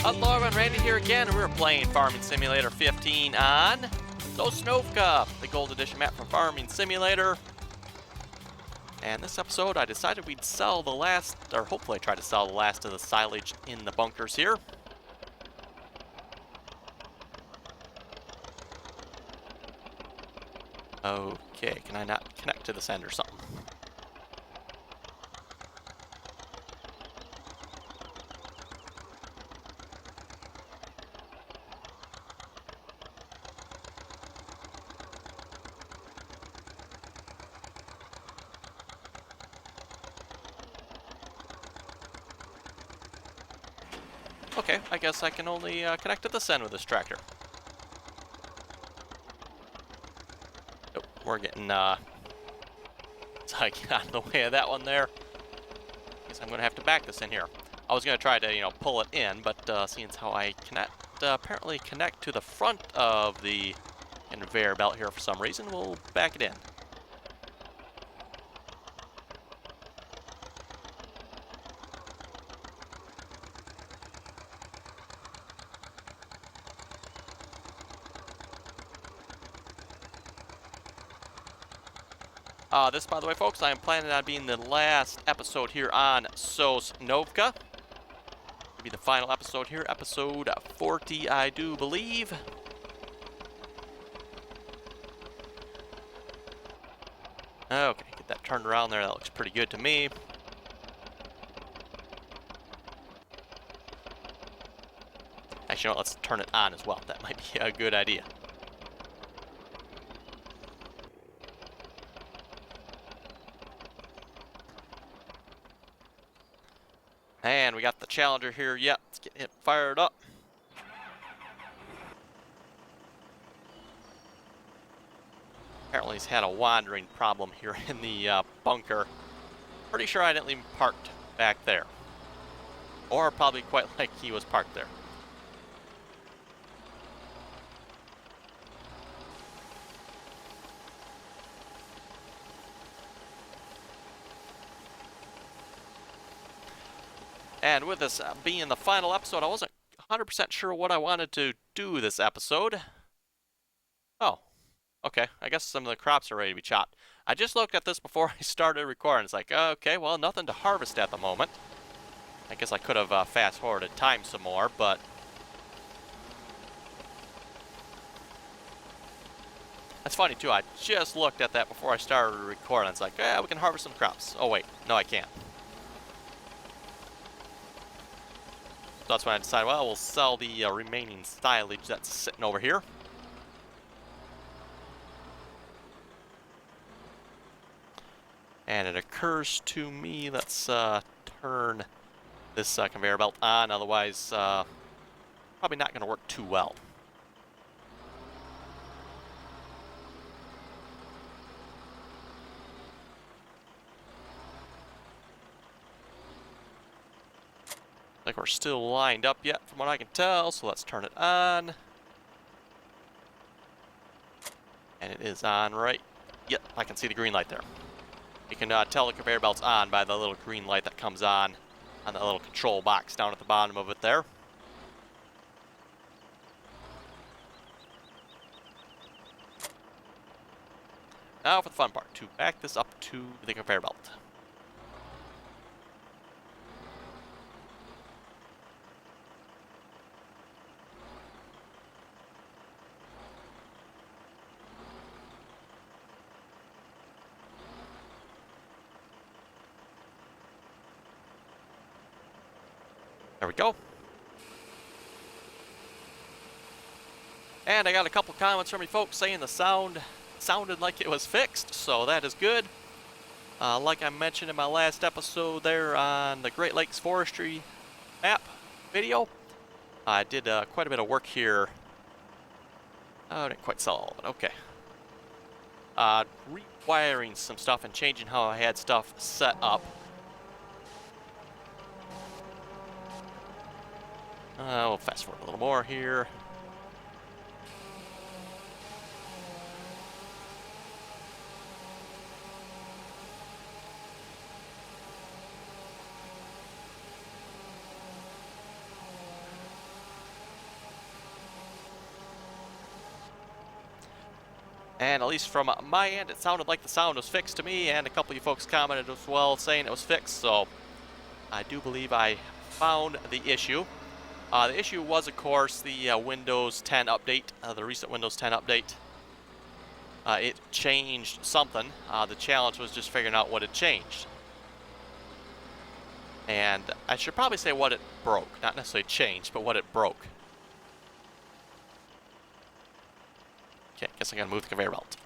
Hello everyone, Randy here again, and we're playing Farming Simulator 15 on Sosnovka, the Gold Edition map from Farming Simulator. And this episode, I decided we'd sell the last, or hopefully try to sell the last of the silage in the bunkers here. Okay, can I not connect to this end or something? Okay, I guess I can only connect to this end with this tractor. Oh, we're getting, so I get out of the way of that one there. Guess I'm gonna have to back this in here. I was gonna try to, pull it in, but seeing as how I apparently connect to the front of the conveyor belt here for some reason, we'll back it in. This, by the way, folks, I am planning on being the last episode here on Sosnovka. It'll be the final episode here, episode 40, I do believe. Okay, get that turned around there. That looks pretty good to me. Actually, no, let's turn it on as well. That might be a good idea. And we got the Challenger here. Yep, let's get it fired up. Apparently he's had a wandering problem here in the bunker. Pretty sure I didn't leave him parked back there. Or probably quite like he was parked there. And with this being the final episode, I wasn't 100% sure what I wanted to do this episode. Oh, okay. I guess some of the crops are ready to be chopped. I just looked at this before I started recording. It's like, okay, well, nothing to harvest at the moment. I guess I could have fast-forwarded time some more, but... That's funny, too. I just looked at that before I started recording. It's like, yeah, we can harvest some crops. Oh, wait. No, I can't. So that's when I decided, well, we'll sell the remaining silage that's sitting over here. And it occurs to me, let's turn this conveyor belt on, otherwise probably not going to work too well. Like we're still lined up yet from what I can tell, so let's turn it on. And it is on, right? Yep, I can see the green light there. You can tell the conveyor belt's on by the little green light that comes on the little control box down at the bottom of it there. Now for the fun part, to back this up to the conveyor belt. There we go. And I got a couple comments from you folks saying the sound sounded like it was fixed, so that is good. Like I mentioned in my last episode there on the Great Lakes Forestry map video, I did quite a bit of work here. Oh, I didn't quite sell all of it. Okay. Rewiring some stuff and changing how I had stuff set up. We'll fast forward a little more here. And at least from my end, it sounded like the sound was fixed to me, and a couple of you folks commented as well saying it was fixed, so I do believe I found the issue. The issue was, of course, the Windows 10 update, the recent Windows 10 update. It changed something. The challenge was just figuring out what had changed. And I should probably say what it broke, not necessarily changed, but what it broke. Okay, guess I gotta move the conveyor belt.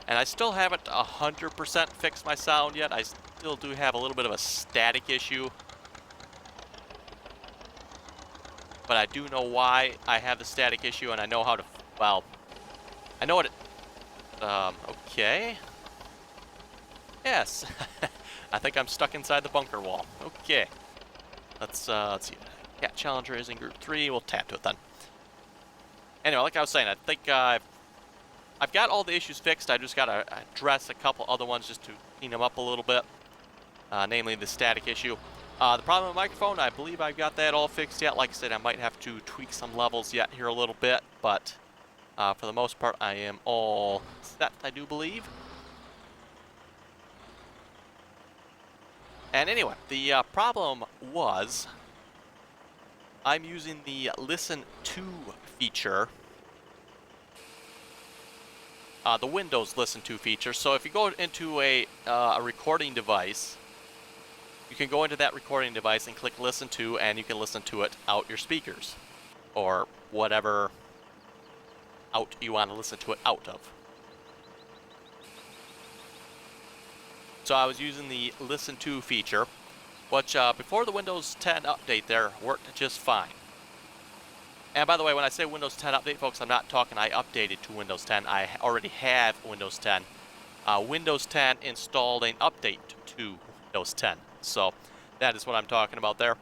And I still haven't 100% fixed my sound yet. I still do have a little bit of a static issue. But I do know why I have the static issue, and I know how to, well, I know what it, okay. Yes. I think I'm stuck inside the bunker wall. Okay. Let's see. Cat Challenger is in group 3. We'll tap to it then. Anyway, like I was saying, I think I've got all the issues fixed. I just got to address a couple other ones just to clean them up a little bit. Namely the static issue. The problem with the microphone, I believe I've got that all fixed yet. Like I said, I might have to tweak some levels yet here a little bit, but for the most part, I am all set, I do believe. And anyway, the problem was I'm using the Listen To feature, the Windows Listen To feature. So if you go into a recording device, you can go into that recording device and click Listen To, and you can listen to it out your speakers, or whatever out you want to listen to it out of. So I was using the Listen To feature, which before the Windows 10 update there worked just fine. And by the way, when I say Windows 10 update, folks, I'm not talking I updated to Windows 10. I already have Windows 10. Windows 10 installed an update to Windows 10. So that is what I'm talking about there.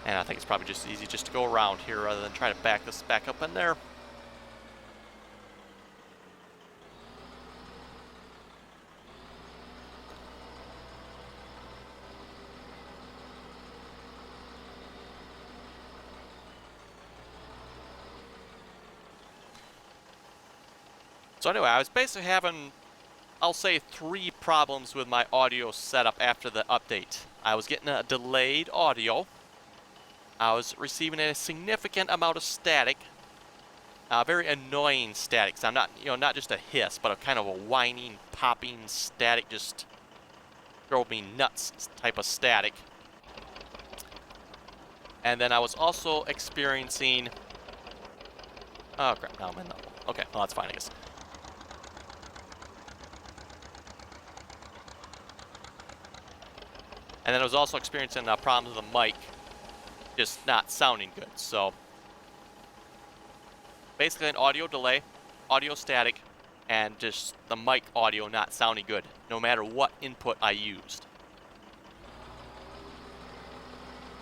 And I think it's probably just easy just to go around here rather than try to back this back up in there. So anyway, I was basically having, I'll say, 3 problems with my audio setup after the update. I was getting a delayed audio. I was receiving a significant amount of static, very annoying static. So I'm not, not just a hiss, but a kind of a whining, popping static, just drove me nuts type of static. And then I was also experiencing, oh crap, now I'm in the, okay, well that's fine, I guess. And then I was also experiencing problems with the mic just not sounding good. So basically an audio delay, audio static, and just the mic audio not sounding good, no matter what input I used.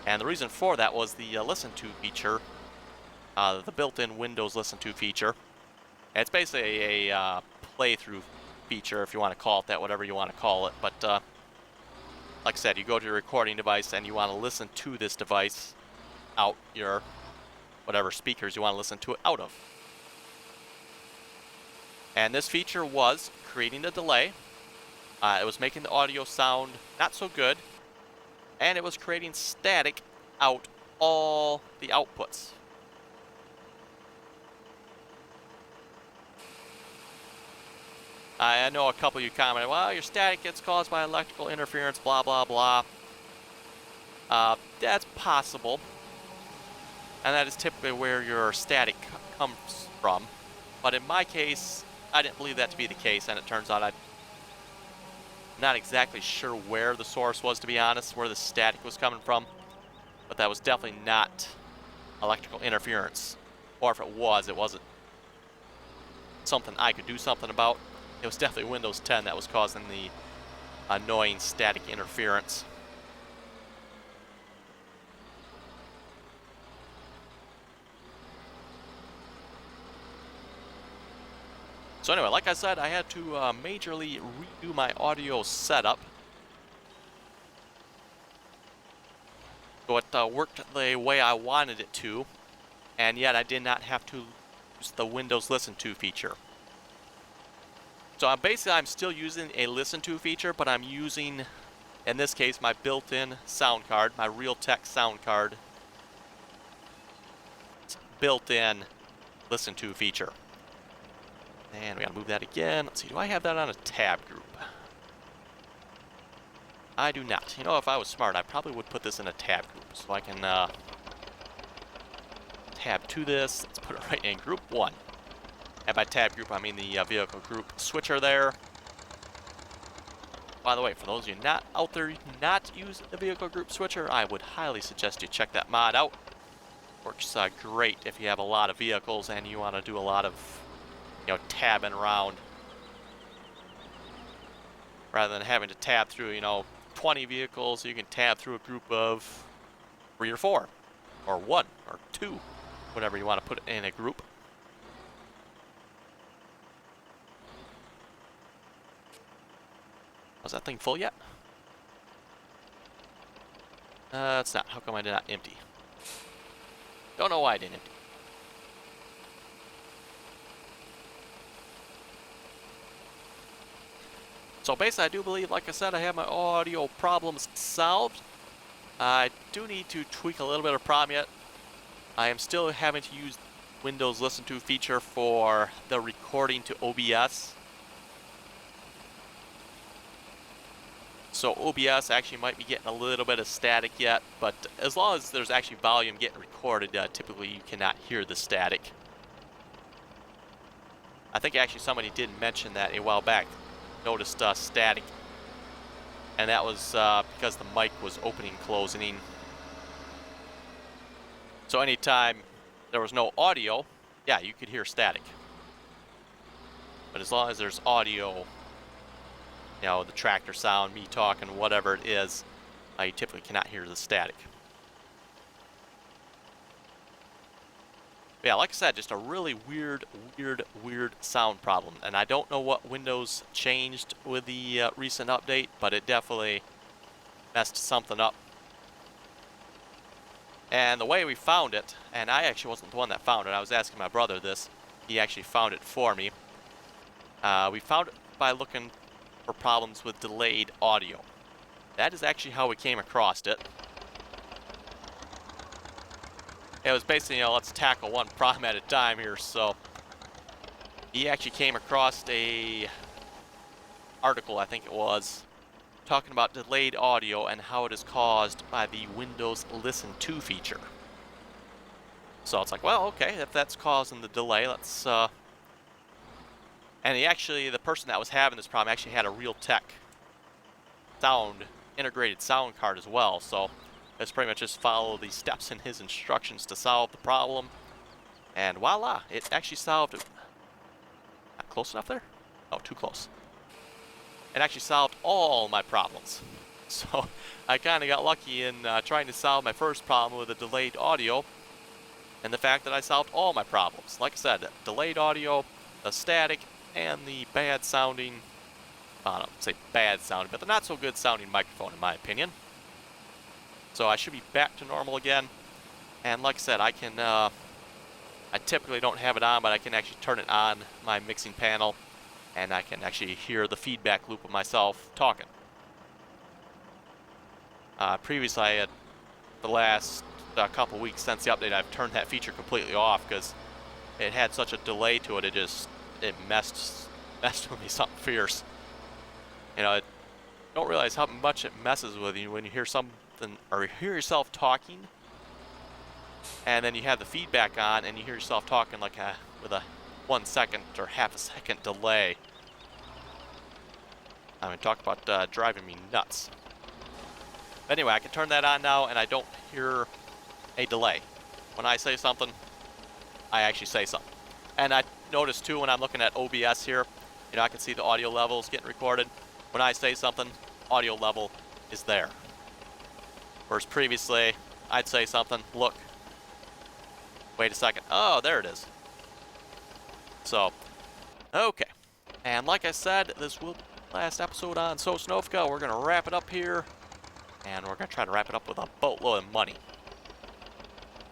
And the reason for that was the Listen To feature, the built-in Windows Listen To feature. And it's basically a playthrough feature, if you want to call it that, whatever you want to call it. But like I said, you go to your recording device and you want to listen to this device out your whatever speakers you want to listen to it out of. And this feature was creating a delay. It was making the audio sound not so good, and it was creating static out all the outputs. I know a couple of you commented, well, your static gets caused by electrical interference, blah, blah, blah. That's possible. And that is typically where your static comes from. But in my case, I didn't believe that to be the case, and it turns out I'm not exactly sure where the source was, to be honest, where the static was coming from. But that was definitely not electrical interference. Or if it wasn't something I could do something about. It was definitely Windows 10 that was causing the annoying static interference. So anyway, like I said, I had to majorly redo my audio setup. So it worked the way I wanted it to, and yet I did not have to use the Windows Listen To feature. So I'm still using a Listen To feature, but I'm using, in this case, my built-in sound card, my Realtek sound card. It's built-in Listen To feature. And we gotta move that again. Let's see, do I have that on a tab group? I do not. You know, if I was smart, I probably would put this in a tab group, so I can tab to this. Let's put it right in group 1. And by tab group, I mean the vehicle group switcher there. By the way, for those of you not out there not using the vehicle group switcher, I would highly suggest you check that mod out. Works great if you have a lot of vehicles and you want to do a lot of, you know, tabbing around. Rather than having to tab through, you know, 20 vehicles, you can tab through a group of 3 or 4, or 1, or 2, whatever you want to put it in a group. Was that thing full yet? It's not. How come I did not empty? Don't know why I didn't empty. So basically, I do believe, like I said, I have my audio problems solved. I do need to tweak a little bit of problem yet. I am still having to use Windows Listen To feature for the recording to OBS. So OBS actually might be getting a little bit of static yet, but as long as there's actually volume getting recorded, typically you cannot hear the static. I think actually somebody did mention that a while back. Noticed static, and that was because the mic was opening and closing. So anytime there was no audio, yeah, you could hear static. But as long as there's audio, you know, the tractor sound, me talking, whatever it is, you typically cannot hear the static. But yeah, like I said, just a really weird sound problem. And I don't know what Windows changed with the recent update, but it definitely messed something up. And the way we found it, and I actually wasn't the one that found it, I was asking my brother this. He actually found it for me. We found it by looking for problems with delayed audio. That is actually how we came across it. It was basically, you know, let's tackle one problem at a time here. So he actually came across a article, I think it was, talking about delayed audio and how it is caused by the Windows Listen To feature. So it's like, well, okay, if that's causing the delay, let's and the person that was having this problem actually had a Realtek integrated sound card as well. So let's pretty much just follow the steps in his instructions to solve the problem. And voila, it actually solved it. Not close enough there? Oh, too close. It actually solved all my problems. So I kind of got lucky in trying to solve my first problem with the delayed audio, and the fact that I solved all my problems. Like I said, delayed audio, the static, and the bad sounding, I don't say bad sounding, but the not so good sounding microphone in my opinion. So I should be back to normal again. And like I said, I can, I typically don't have it on, but I can actually turn it on my mixing panel, and I can actually hear the feedback loop of myself talking. Previously, I had the last couple weeks since the update, I've turned that feature completely off because it had such a delay to it. It messed with me something fierce. You know, I don't realize how much it messes with you when you hear something or you hear yourself talking, and then you have the feedback on, and you hear yourself talking like with a 1 second or half a second delay. I mean, talk about driving me nuts. But anyway, I can turn that on now, and I don't hear a delay. When I say something, I actually say something. And I notice too when I'm looking at OBS here, you know, I can see the audio levels getting recorded. When I say something, audio level is there. Whereas previously, I'd say something, look, wait a second, oh, there it is. So, Okay, and like I said, this will be the last episode on Sosnovka. We're gonna wrap it up here, and we're gonna try to wrap it up with a boatload of money.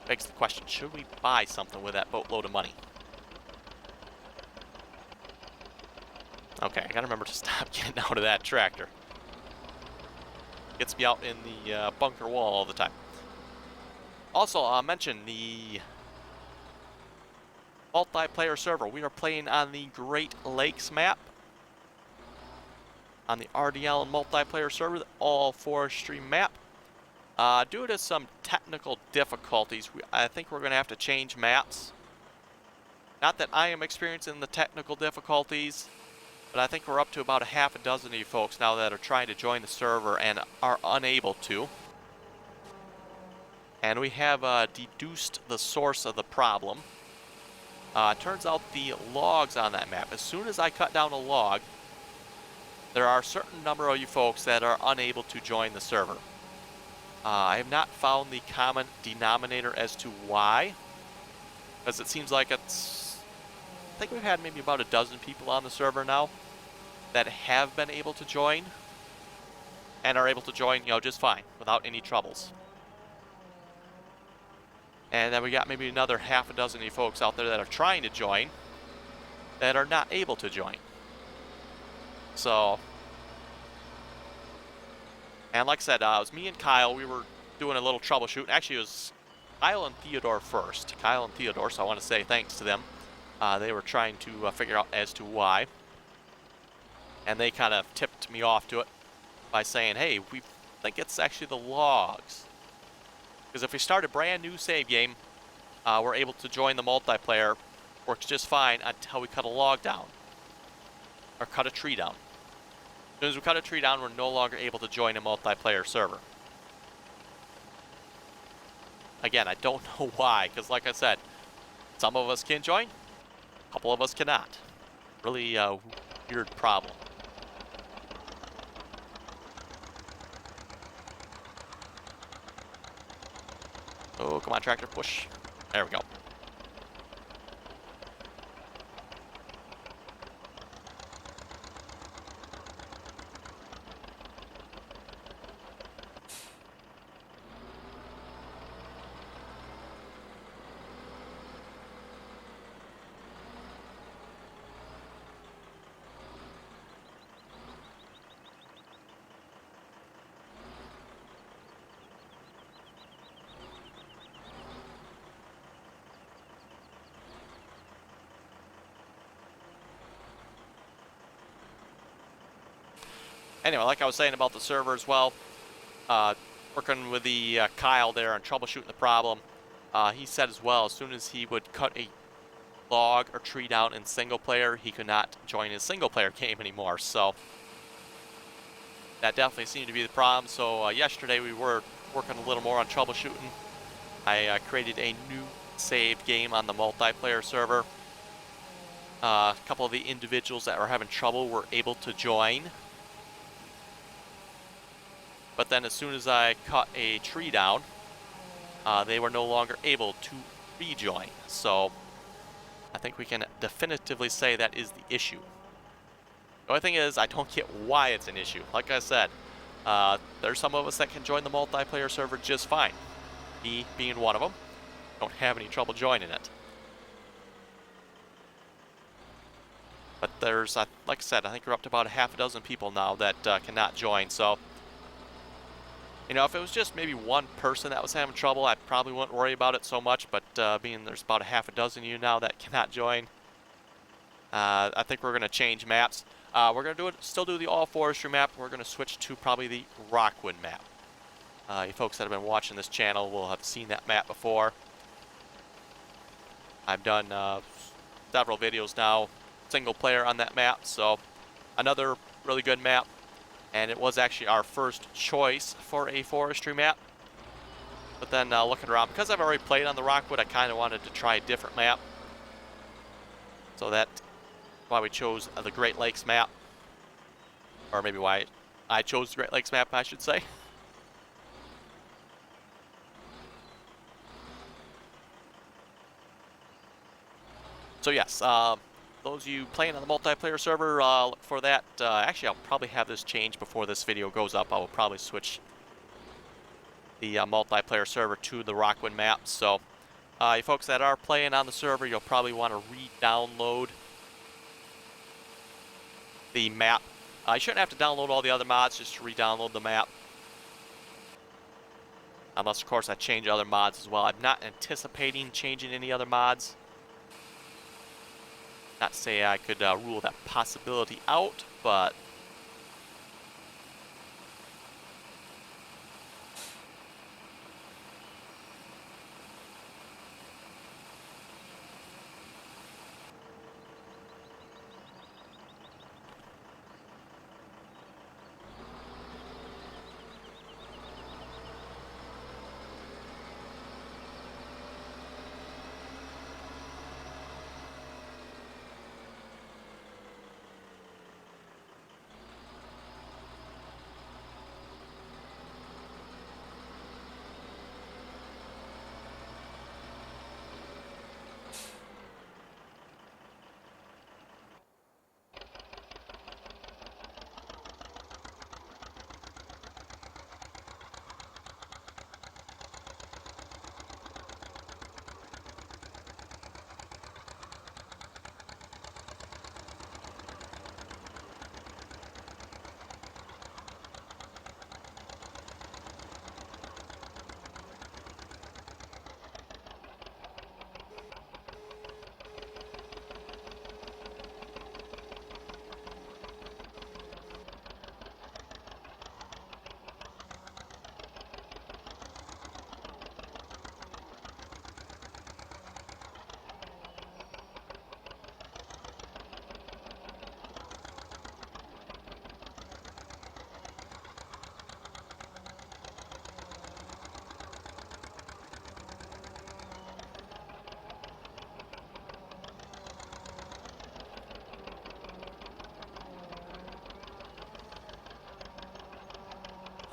Begs the question, should we buy something with that boatload of money? Okay, I gotta remember to stop getting out of that tractor. Gets me out in the bunker wall all the time. Also, I'll mention the multiplayer server. We are playing on the Great Lakes map. On the RDAllen multiplayer server, the all forestry map. Due to some technical difficulties, I think we're going to have to change maps. Not that I am experiencing the technical difficulties, but I think we're up to about a half a dozen of you folks now that are trying to join the server and are unable to. And we have deduced the source of the problem. Turns out the logs on that map, as soon as I cut down a log, there are a certain number of you folks that are unable to join the server. I have not found the common denominator as to why, because it seems like it's... I think we've had maybe about a dozen people on the server now that have been able to join, and are able to join, just fine, without any troubles. And then we got maybe another half a dozen of you folks out there that are trying to join, that are not able to join. So... And like I said, it was me and Kyle. We were doing a little troubleshooting. Actually, it was Kyle and Theodore first. Kyle and Theodore, so I want to say thanks to them. They were trying to figure out as to why. And they kind of tipped me off to it by saying, hey, we think it's actually the logs. Because if we start a brand new save game, we're able to join the multiplayer. Works just fine until we cut a log down. Or cut a tree down. As soon as we cut a tree down, we're no longer able to join a multiplayer server. Again, I don't know why, because like I said, some of us can join, a couple of us cannot. Really weird problem. Oh, come on, tractor, push. There we go. Anyway, like I was saying about the server as well, working with the Kyle there and troubleshooting the problem, he said as well, as soon as he would cut a log or tree down in single player, he could not join his single player game anymore. So that definitely seemed to be the problem. So yesterday we were working a little more on troubleshooting. I created a new saved game on the multiplayer server. A couple of the individuals that were having trouble were able to join. But then as soon as I cut a tree down, they were no longer able to rejoin. So I think we can definitively say that is the issue. The only thing is, I don't get why it's an issue. Like I said, there's some of us that can join the multiplayer server just fine. Me being one of them. Don't have any trouble joining it. But there's, like I said, I think we're up to about a half a dozen people now that cannot join. So, if it was just maybe one person that was having trouble, I probably wouldn't worry about it so much. But being there's about a half a dozen of you now that cannot join, I think we're going to change maps. We're going to still do the all forestry map. We're going to switch to probably the Rockwood map. You folks that have been watching this channel will have seen that map before. I've done several videos now, single player on that map. So another really good map. And it was actually our first choice for a forestry map. But then looking around, because I've already played on the Rockwood, I kind of wanted to try a different map. So that's why we chose the Great Lakes map. Or maybe why I chose the Great Lakes map, I should say. So yes, those of you playing on the multiplayer server, look for that. Actually, I'll probably have this changed before this video goes up. I will probably switch the multiplayer server to the Rockwood map. So, you folks that are playing on the server, you'll probably want to re-download the map. You shouldn't have to download all the other mods, just re-download the map. Unless, of course, I change other mods as well. I'm not anticipating changing any other mods. Not to say I could rule that possibility out, but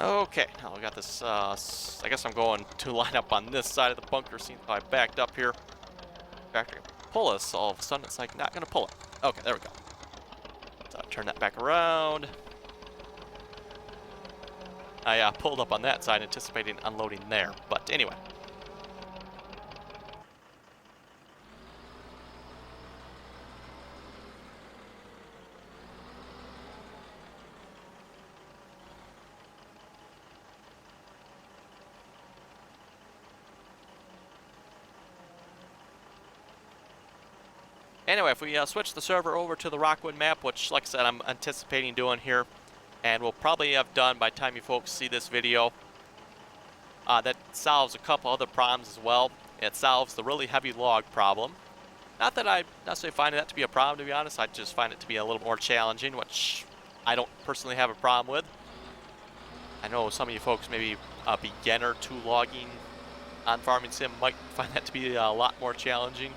okay, now I got this, I guess I'm going to line up on this side of the bunker, seeing if I backed up here. Factory pull us, all of a sudden it's like not gonna pull it. Okay, there we go. So turn that back around. I pulled up on that side, anticipating unloading there, but anyway. Anyway, if we switch the server over to the Rockwood map, which, like I said, I'm anticipating doing here, and we'll probably have done by the time you folks see this video, that solves a couple other problems as well. It solves the really heavy log problem. Not that I necessarily find that to be a problem, to be honest. I just find it to be a little more challenging, which I don't personally have a problem with. I know some of you folks, maybe a beginner to logging on Farming Sim, might find that to be a lot more challenging.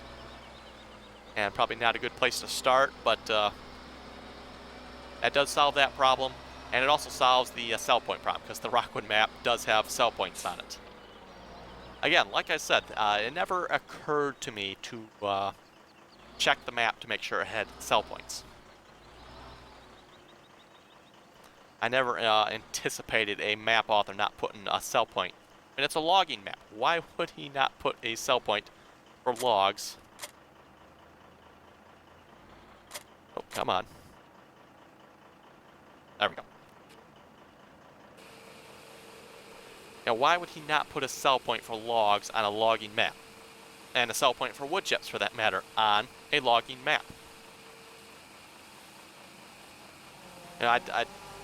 And probably not a good place to start, but that does solve that problem. And it also solves the sell point problem, because the Rockwood map does have sell points on it. Again, like I said, it never occurred to me to check the map to make sure it had sell points. I never anticipated a map author not putting a sell point. And it's a logging map. Why would he not put a sell point for logs? Oh, come on. There we go. Now, why would he not put a sell point for logs on a logging map? And a sell point for wood chips, for that matter, on a logging map? You know,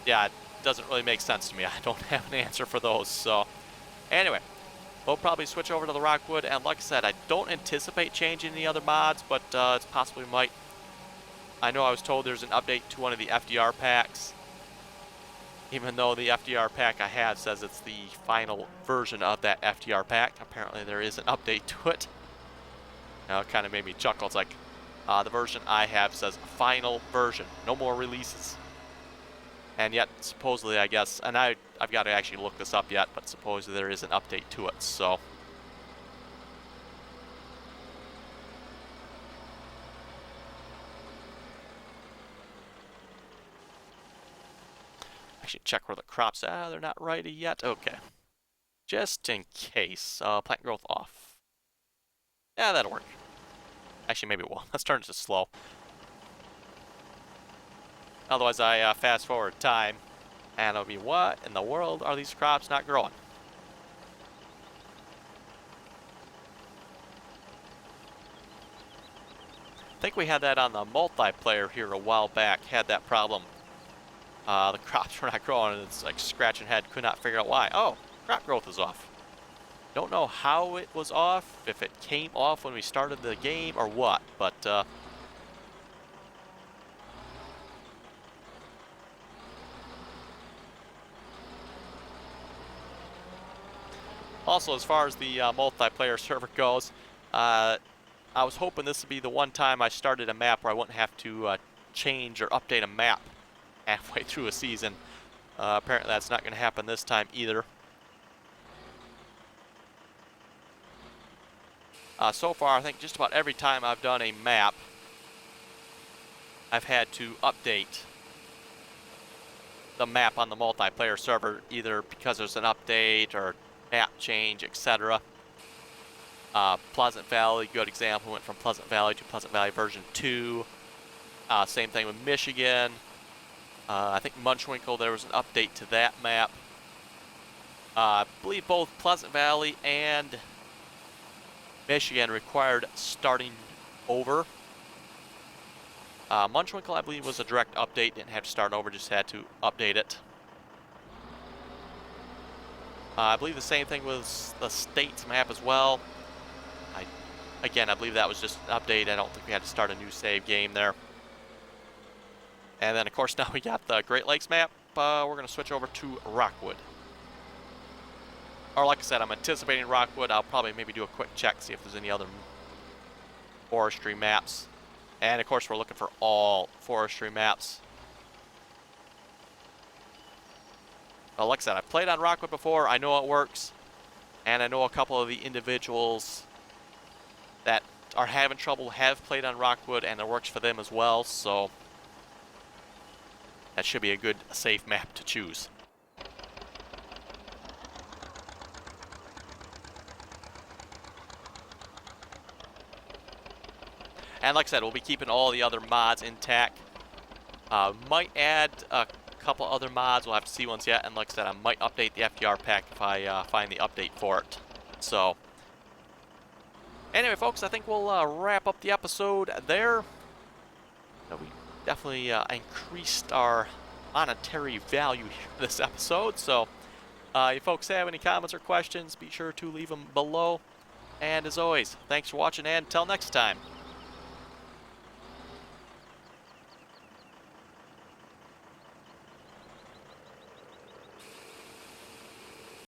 yeah, it doesn't really make sense to me. I don't have an answer for those. So, anyway, we'll probably switch over to the Rockwood. And like I said, I don't anticipate changing any other mods, but it's possible we might. I know I was told there's an update to one of the FDR packs. Even though the FDR pack I have says it's the final version of that FDR pack, apparently there is an update to it. Now, it kind of made me chuckle. It's like, the version I have says final version, no more releases. And yet, supposedly, I guess, and I've got to actually look this up yet, but supposedly there is an update to it, so. Actually, check where the crops are. They're not ready yet. Okay. Just in case. Plant growth off. Yeah, that'll work. Actually, maybe it won't. Let's turn it to slow. Otherwise, I fast forward time, and it'll be, what in the world are these crops not growing? I think we had that on the multiplayer here a while back. Had that problem. The crops were not growing, and it's like scratching head. Could not figure out why. Oh, crop growth is off. Don't know how it was off, if it came off when we started the game or what, but also, as far as the multiplayer server goes, I was hoping this would be the one time I started a map where I wouldn't have to change or update a map halfway through a season. Apparently that's not going to happen this time either. So far, I think just about every time I've done a map, I've had to update the map on the multiplayer server, either because there's an update or map change, etc. Pleasant Valley, good example, went from Pleasant Valley to Pleasant Valley version 2. Same thing with Michigan. I think Munchwinkle, there was an update to that map. I believe both Pleasant Valley and Michigan required starting over. Munchwinkle, I believe, was a direct update. Didn't have to start over, just had to update it. I believe the same thing was the state's map as well. Again, I believe that was just an update. I don't think we had to start a new save game there. And then, of course, now we got the Great Lakes map. We're going to switch over to Rockwood. Or like I said, I'm anticipating Rockwood. I'll probably maybe do a quick check, see if there's any other forestry maps. And, of course, we're looking for all forestry maps. Well, like I said, I've played on Rockwood before. I know it works. And I know a couple of the individuals that are having trouble have played on Rockwood, and it works for them as well. So that should be a good, safe map to choose. And like I said, we'll be keeping all the other mods intact. Might add a couple other mods. We'll have to see once yet. And like I said, I might update the FDR pack if I find the update for it. So anyway, folks, I think we'll wrap up the episode there. We definitely increased our monetary value here in this episode. So if you folks have any comments or questions, be sure to leave them below. And as always, thanks for watching, and until next time.